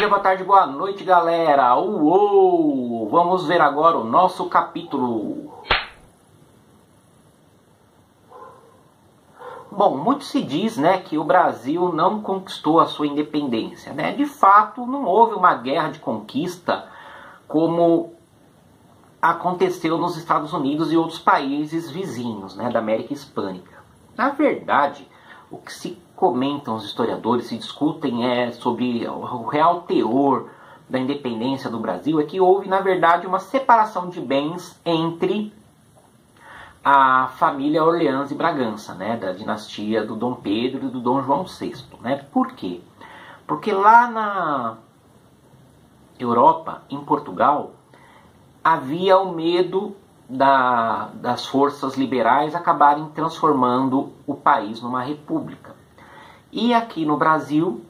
dia, boa tarde, boa noite, galera. Uou! Vamos ver agora o nosso capítulo. Bom, muito se diz, né, que o Brasil não conquistou a sua independência, né? De fato, não houve uma guerra de conquista como aconteceu nos Estados Unidos e outros países vizinhos, né, da América Hispânica. Na verdade, o que se comentam os historiadores, se discutem sobre o real teor da independência do Brasil, é que houve, na verdade, uma separação de bens entre a família Orleans e Bragança, né, da dinastia do Dom Pedro e do Dom João VI. Né? Por quê? Porque lá na Europa, em Portugal, havia o medo das forças liberais acabarem transformando o país numa república. E aqui no Brasil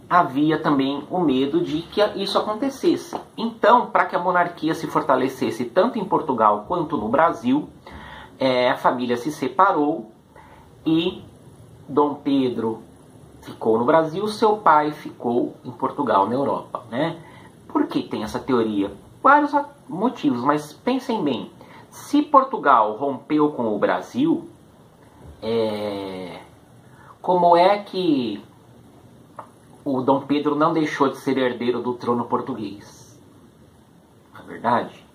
havia também o medo de que isso acontecesse. Então, para que a monarquia se fortalecesse tanto em Portugal quanto no Brasil, a família se separou e Dom Pedro ficou no Brasil, seu pai ficou em Portugal, na Europa. Né? Por que tem essa teoria? Vários motivos, mas pensem bem. Se Portugal rompeu com o Brasil, como é que o Dom Pedro não deixou de ser herdeiro do trono português? Não é verdade?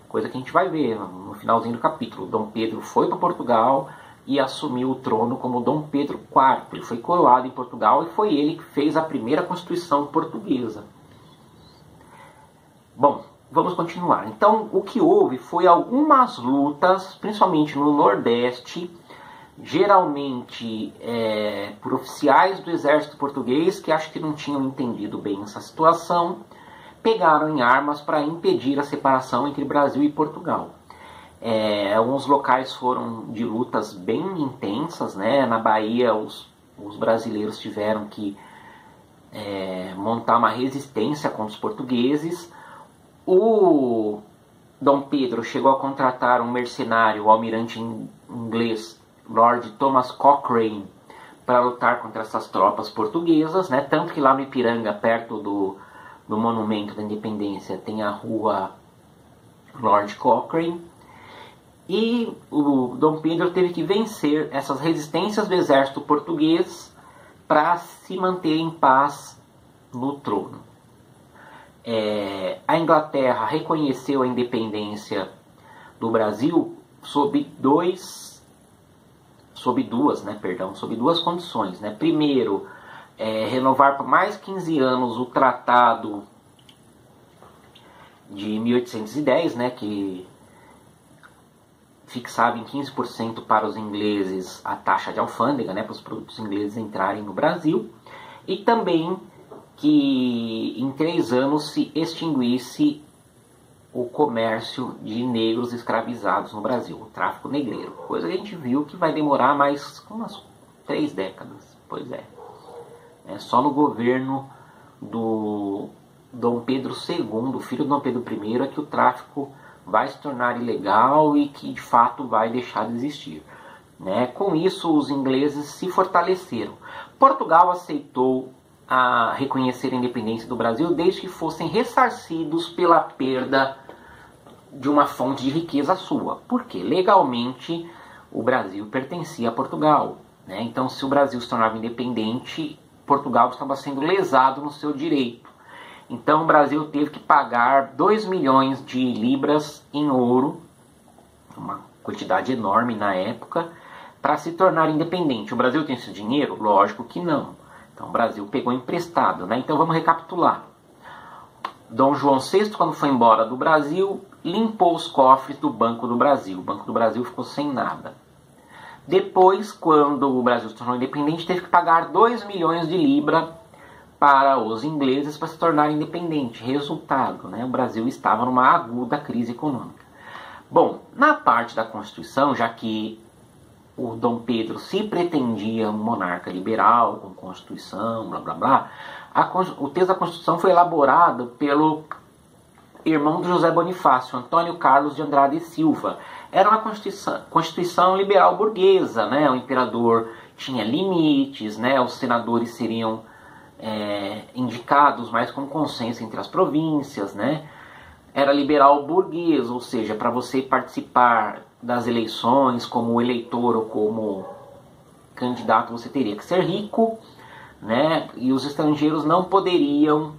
Coisa que a gente vai ver no finalzinho do capítulo. Dom Pedro foi para Portugal e assumiu o trono como Dom Pedro IV. Ele foi coroado em Portugal e foi ele que fez a primeira Constituição portuguesa. Bom, vamos continuar. Então, o que houve foi algumas lutas, principalmente no Nordeste, geralmente por oficiais do exército português que acho que não tinham entendido bem essa situação, pegaram em armas para impedir a separação entre Brasil e Portugal. Alguns locais foram de lutas bem intensas, né? Na Bahia os brasileiros tiveram que montar uma resistência contra os portugueses. O Dom Pedro chegou a contratar um mercenário, o almirante inglês Lord Thomas Cochrane, para lutar contra essas tropas portuguesas, né? Tanto que lá no Ipiranga, perto do Monumento da Independência, tem a rua Lord Cochrane. E o Dom Pedro teve que vencer essas resistências do exército português para se manter em paz no trono. A Inglaterra reconheceu a independência do Brasil sob duas condições. Né? Primeiro, renovar por mais 15 anos o Tratado de 1810, né, que fixava em 15% para os ingleses a taxa de alfândega, né, para os produtos ingleses entrarem no Brasil, e também que em 3 anos se extinguisse o comércio de negros escravizados no Brasil, o tráfico negreiro. Coisa que a gente viu que vai demorar mais umas 3 décadas. Pois é. Só no governo do Dom Pedro II, filho do Dom Pedro I, é que o tráfico vai se tornar ilegal e que de fato vai deixar de existir. Né? Com isso, os ingleses se fortaleceram. Portugal aceitou reconhecer a independência do Brasil desde que fossem ressarcidos pela perda de uma fonte de riqueza sua. Porque legalmente o Brasil pertencia a Portugal. Né? Então, se o Brasil se tornava independente, Portugal estava sendo lesado no seu direito. Então o Brasil teve que pagar 2 milhões de libras em ouro, uma quantidade enorme na época, para se tornar independente. O Brasil tem esse dinheiro? Lógico que não. Então o Brasil pegou emprestado. Né? Então vamos recapitular. Dom João VI, quando foi embora do Brasil, limpou os cofres do Banco do Brasil. O Banco do Brasil ficou sem nada. Depois, quando o Brasil se tornou independente, teve que pagar 2 milhões de libras para os ingleses para se tornar independente. Resultado, né? O Brasil estava numa aguda crise econômica. Bom, na parte da Constituição, já que o Dom Pedro se pretendia um monarca liberal, com Constituição, blá blá blá, o texto da Constituição foi elaborado pelo irmão de José Bonifácio, Antônio Carlos de Andrade e Silva. Era uma Constituição liberal burguesa, né? O imperador tinha limites, né? Os senadores seriam indicados mais com consenso entre as províncias, né? Era liberal burguês, ou seja, para você participar das eleições como eleitor ou como candidato você teria que ser rico, né? E os estrangeiros não poderiam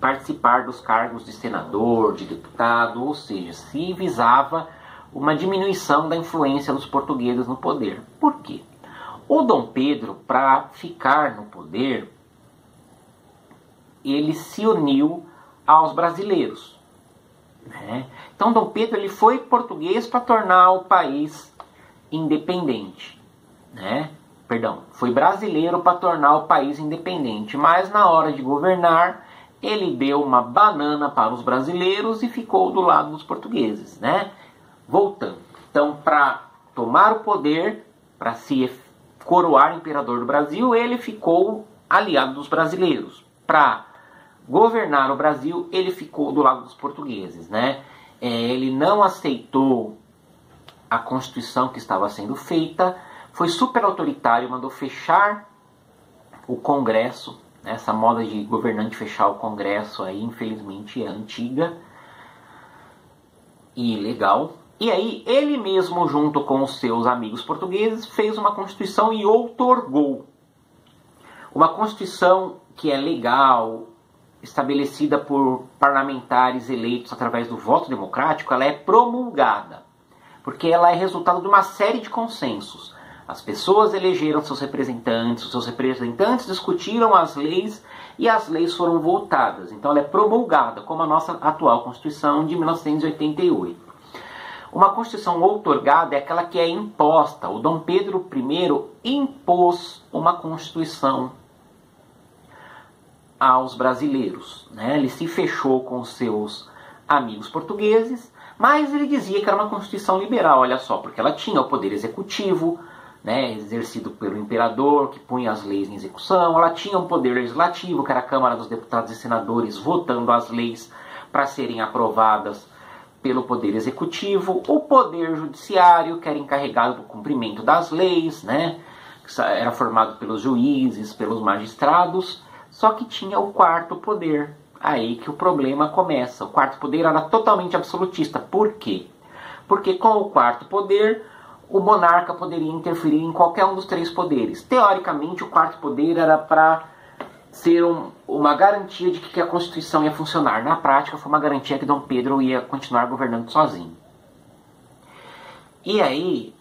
participar dos cargos de senador, de deputado, ou seja, se visava uma diminuição da influência dos portugueses no poder. Por quê? O Dom Pedro, para ficar no poder, ele se uniu aos brasileiros, né? Então Dom Pedro ele foi português para tornar o país independente, né? Perdão, foi brasileiro para tornar o país independente, mas na hora de governar ele deu uma banana para os brasileiros e ficou do lado dos portugueses, né? Voltando, então para tomar o poder, para se coroar imperador do Brasil, ele ficou aliado dos brasileiros. Para governar o Brasil, ele ficou do lado dos portugueses, né? Ele não aceitou a Constituição que estava sendo feita, foi super autoritário, mandou fechar o Congresso. Essa moda de governante fechar o Congresso aí, infelizmente, é antiga e ilegal. E aí, ele mesmo, junto com os seus amigos portugueses, fez uma Constituição e outorgou. Uma Constituição que é legal, estabelecida por parlamentares eleitos através do voto democrático, ela é promulgada, porque ela é resultado de uma série de consensos. As pessoas elegeram seus representantes, os seus representantes discutiram as leis e as leis foram votadas. Então ela é promulgada, como a nossa atual Constituição de 1988. Uma Constituição outorgada é aquela que é imposta. O Dom Pedro I impôs uma Constituição aos brasileiros, né? Ele se fechou com seus amigos portugueses, mas ele dizia que era uma Constituição liberal, olha só, porque ela tinha o poder executivo, né, exercido pelo imperador, que punha as leis em execução. Ela tinha um poder legislativo, que era a Câmara dos Deputados e Senadores, votando as leis para serem aprovadas pelo poder executivo. O poder judiciário, que era encarregado do cumprimento das leis, né, que era formado pelos juízes, pelos magistrados. Só que tinha o quarto poder. Aí que o problema começa. O quarto poder era totalmente absolutista. Por quê? Porque com o quarto poder, o monarca poderia interferir em qualquer um dos três poderes. Teoricamente, o quarto poder era para ser uma garantia de que a Constituição ia funcionar. Na prática, foi uma garantia que Dom Pedro ia continuar governando sozinho. E aí,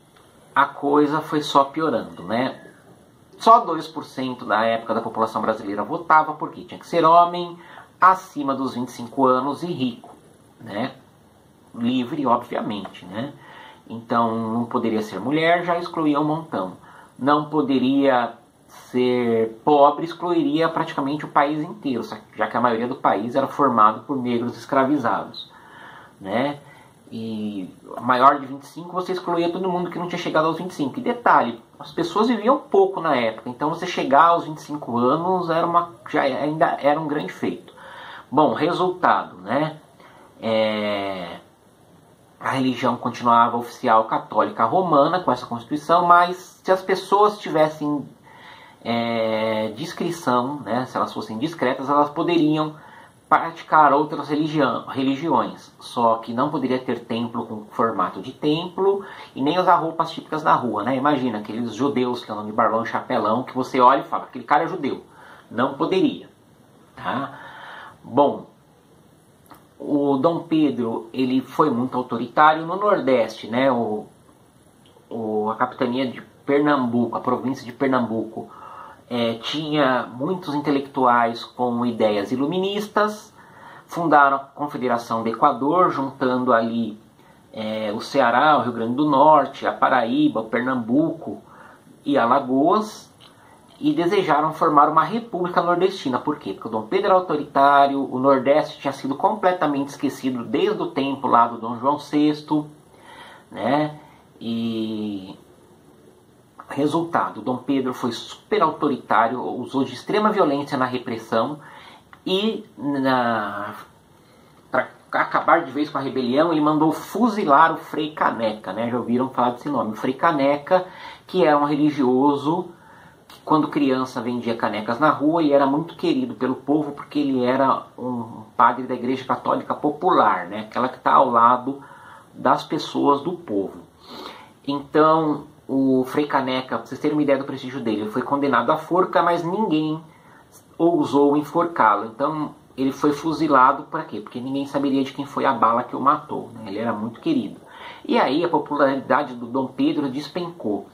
a coisa foi só piorando, né? Só 2% da época da população brasileira votava, porque tinha que ser homem, acima dos 25 anos e rico, né? Livre, obviamente, né? Então, não poderia ser mulher, já excluía um montão. Não poderia ser pobre, excluiria praticamente o país inteiro, já que a maioria do país era formado por negros escravizados, né? E maior de 25 você excluía todo mundo que não tinha chegado aos 25. E detalhe, as pessoas viviam pouco na época, então você chegar aos 25 anos ainda era um grande feito. Bom, resultado, né? A religião continuava oficial católica romana com essa Constituição, mas se as pessoas tivessem discrição, né, se elas fossem discretas, elas poderiam praticar outras religiões. Só que não poderia ter templo com formato de templo e nem usar roupas típicas da rua, né? Imagina aqueles judeus que andam de barbão e chapelão, que você olha e fala, aquele cara é judeu. Não poderia, tá? Bom, o Dom Pedro, ele foi muito autoritário no Nordeste, né? A capitania de Pernambuco, a província de Pernambuco, tinha muitos intelectuais com ideias iluministas, fundaram a Confederação do Equador, juntando ali o Ceará, o Rio Grande do Norte, a Paraíba, o Pernambuco e Alagoas, e desejaram formar uma república nordestina. Por quê? Porque o Dom Pedro era autoritário, o Nordeste tinha sido completamente esquecido desde o tempo lá do Dom João VI, né? E resultado, Dom Pedro foi super autoritário, usou de extrema violência na repressão e para acabar de vez com a rebelião, ele mandou fuzilar o Frei Caneca, né? Já ouviram falar desse nome? O Frei Caneca, que era um religioso quando criança vendia canecas na rua e era muito querido pelo povo porque ele era um padre da Igreja Católica Popular, né? Aquela que está ao lado das pessoas, do povo. Então, o Frei Caneca, para vocês terem uma ideia do prestígio dele, ele foi condenado à forca, mas ninguém ousou enforcá-lo. Então, ele foi fuzilado por quê? Porque ninguém saberia de quem foi a bala que o matou, né? Ele era muito querido. E aí a popularidade do Dom Pedro despencou.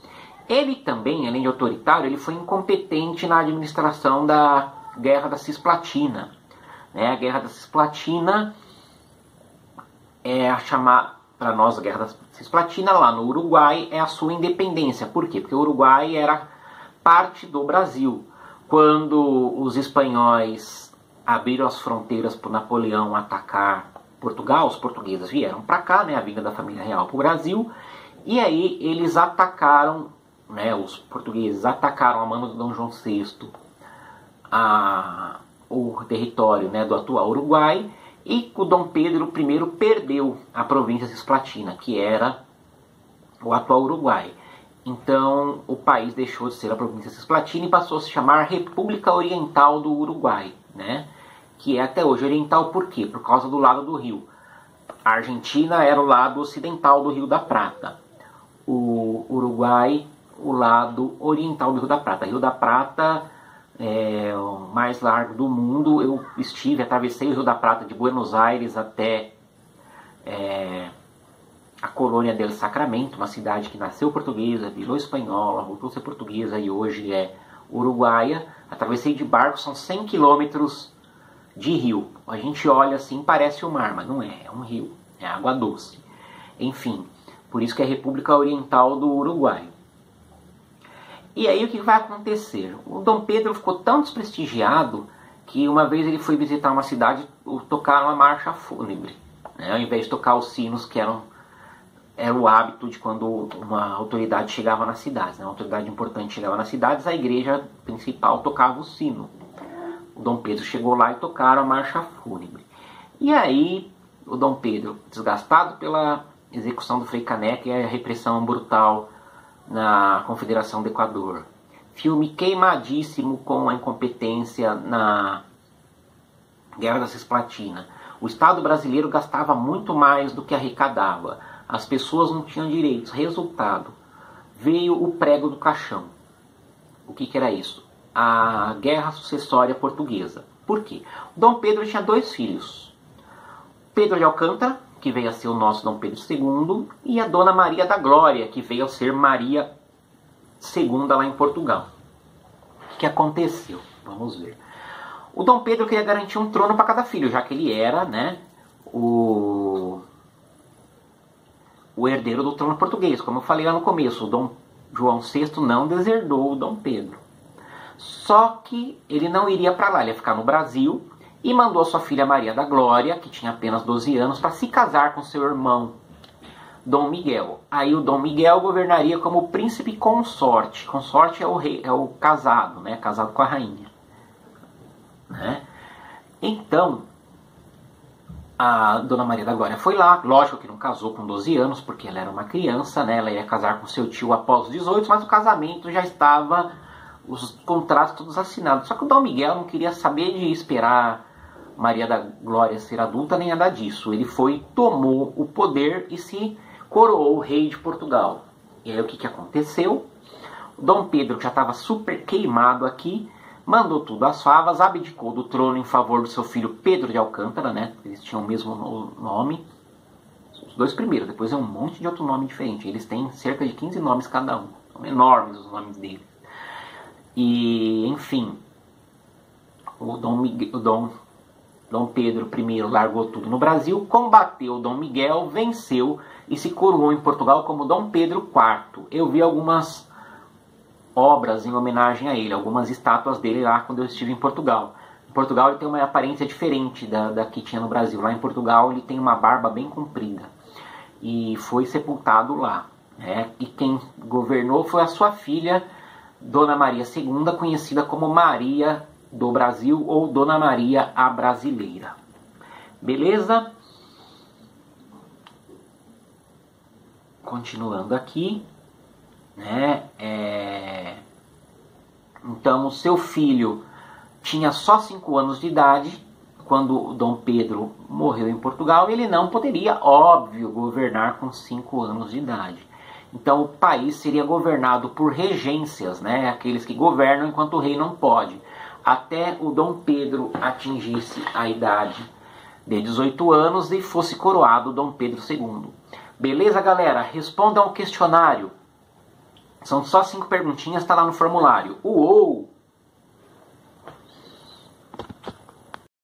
Ele também, além de autoritário, ele foi incompetente na administração da Guerra da Cisplatina. A Guerra da Cisplatina é a chamar, para nós, a Guerra da Cisplatina, lá no Uruguai, é a sua independência. Por quê? Porque o Uruguai era parte do Brasil. Quando os espanhóis abriram as fronteiras para o Napoleão atacar Portugal, os portugueses vieram para cá, né, a vinda da família real para o Brasil, e aí eles atacaram, os portugueses atacaram a mano do Dom João VI o território, do atual Uruguai, e o Dom Pedro I perdeu a província cisplatina, que era o atual Uruguai. Então o país deixou de ser a província cisplatina e passou a se chamar República Oriental do Uruguai, que é até hoje oriental. Por quê? Por causa do lado do rio. A Argentina era o lado ocidental do Rio da Prata. O Uruguai, o lado oriental do Rio da Prata. Rio da Prata é o mais largo do mundo. Eu atravessei o Rio da Prata de Buenos Aires até a colônia del Sacramento, uma cidade que nasceu portuguesa, virou espanhola, voltou a ser portuguesa e hoje é uruguaia. Atravessei de barco, são 100 quilômetros de rio. A gente olha assim, parece o mar, mas não é, é um rio, é água doce. Enfim, por isso que é República Oriental do Uruguai. E aí o que vai acontecer? O Dom Pedro ficou tão desprestigiado que uma vez ele foi visitar uma cidade, tocaram uma marcha fúnebre, ao invés de tocar os sinos que era o hábito de quando uma autoridade chegava nas cidades, uma autoridade importante chegava nas cidades, a igreja principal tocava o sino. O Dom Pedro chegou lá e tocaram a marcha fúnebre. E aí, o Dom Pedro, desgastado pela execução do Frei Caneca e a repressão brutal na Confederação do Equador, filme queimadíssimo com a incompetência na Guerra da Cisplatina. O Estado brasileiro gastava muito mais do que arrecadava. As pessoas não tinham direitos. Resultado, veio o prego do caixão. O que era isso? A Guerra Sucessória Portuguesa. Por quê? O Dom Pedro tinha 2 filhos. Pedro de Alcântara, que veio a ser o nosso Dom Pedro II, e a Dona Maria da Glória, que veio a ser Maria II lá em Portugal. O que aconteceu? Vamos ver. O Dom Pedro queria garantir um trono para cada filho, já que ele era, o herdeiro do trono português. Como eu falei lá no começo, o Dom João VI não deserdou o Dom Pedro. Só que ele não iria para lá, ele ia ficar no Brasil e mandou a sua filha Maria da Glória, que tinha apenas 12 anos, para se casar com seu irmão Dom Miguel. Aí o Dom Miguel governaria como príncipe consorte. Consorte é o rei, é o casado, casado com a rainha. Então, a Dona Maria da Glória foi lá, lógico que não casou com 12 anos, porque ela era uma criança, ela ia casar com seu tio após os 18, mas o casamento já estava, os contratos todos assinados. Só que o Dom Miguel não queria saber de esperar Maria da Glória ser adulta, nem nada disso. Ele tomou o poder e se coroou rei de Portugal. E aí o que aconteceu? O Dom Pedro, que já estava super queimado aqui, mandou tudo às favas, abdicou do trono em favor do seu filho Pedro de Alcântara, eles tinham o mesmo nome, os 2 primeiros, depois é um monte de outro nome diferente, eles têm cerca de 15 nomes cada um, são enormes os nomes deles. E, enfim, o Dom Pedro I largou tudo no Brasil, combateu o Dom Miguel, venceu e se coroou em Portugal como Dom Pedro IV. Eu vi algumas obras em homenagem a ele, algumas estátuas dele lá quando eu estive em Portugal. Em Portugal ele tem uma aparência diferente da que tinha no Brasil. Lá em Portugal ele tem uma barba bem comprida e foi sepultado lá. E quem governou foi a sua filha, Dona Maria II, conhecida como Maria do Brasil ou Dona Maria a Brasileira. Beleza? Continuando aqui, Então o seu filho tinha só 5 anos de idade quando Dom Pedro morreu em Portugal. Ele não poderia, óbvio, governar com 5 anos de idade. Então o país seria governado por regências, né? Aqueles que governam enquanto o rei não pode, até o Dom Pedro atingisse a idade de 18 anos e fosse coroado Dom Pedro II. Beleza, galera? Respondam ao questionário. São só 5 perguntinhas, está lá no formulário. Uou!